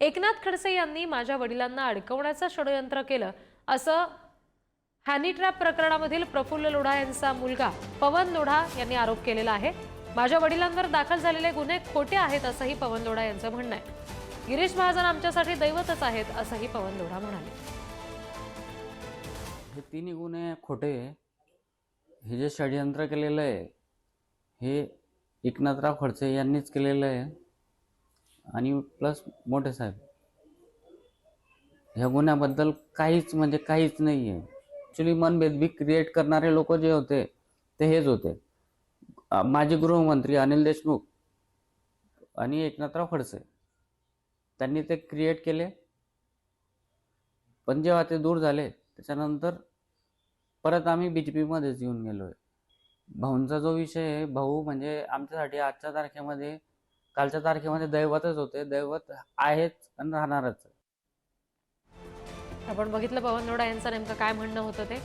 एकनाथ खडसे यांनी माझ्या वडिलांना अडकवण्याचं षडयंत्र केलं असं हॅनी ट्रॅप प्रकरणामधील प्रफुल्ल लोढा यांचा मुलगा पवन लोढा यांनी आरोप केलेला आहे। माझ्या वडिलांवर दाखल झालेले गुन्हे खोटे आहेत असंही पवन लोढा यांचं म्हणणं आहे। गिरीश महाजन आमच्यासाठी दैवतच आहेत असंही पवन लोढा म्हणाले। हे तिन्ही गुन्हे खोटे, हे जे षडयंत्र केलेलं आहे हे एकनाथराव खडसे यांनीच केलेलं आहे आणि प्लस मोठे साहेब। ह्या गुन्ह्याबद्दल काहीच म्हणजे काहीच नाही आहे। ॲक्च्युली मनभेद बी क्रिएट करणारे लोक जे होते ते हेच होते, माजी गृहमंत्री अनिल देशमुख आणि एकनाथराव खडसे। त्यांनी ते क्रिएट केले, पण जेव्हा ते दूर झाले त्याच्यानंतर परत आम्ही BJPमध्येच येऊन गेलो आहे। भाऊंचा जो विषय आहे, भाऊ म्हणजे आमच्यासाठी आजच्या तारखेमध्ये कालच्या तारखेमध्ये दैवतच होते, दैवत आहेच आणि राहणारच। आपण बघितलं पवन लोढा यांचं नेमकं काय म्हणणं होतं ते।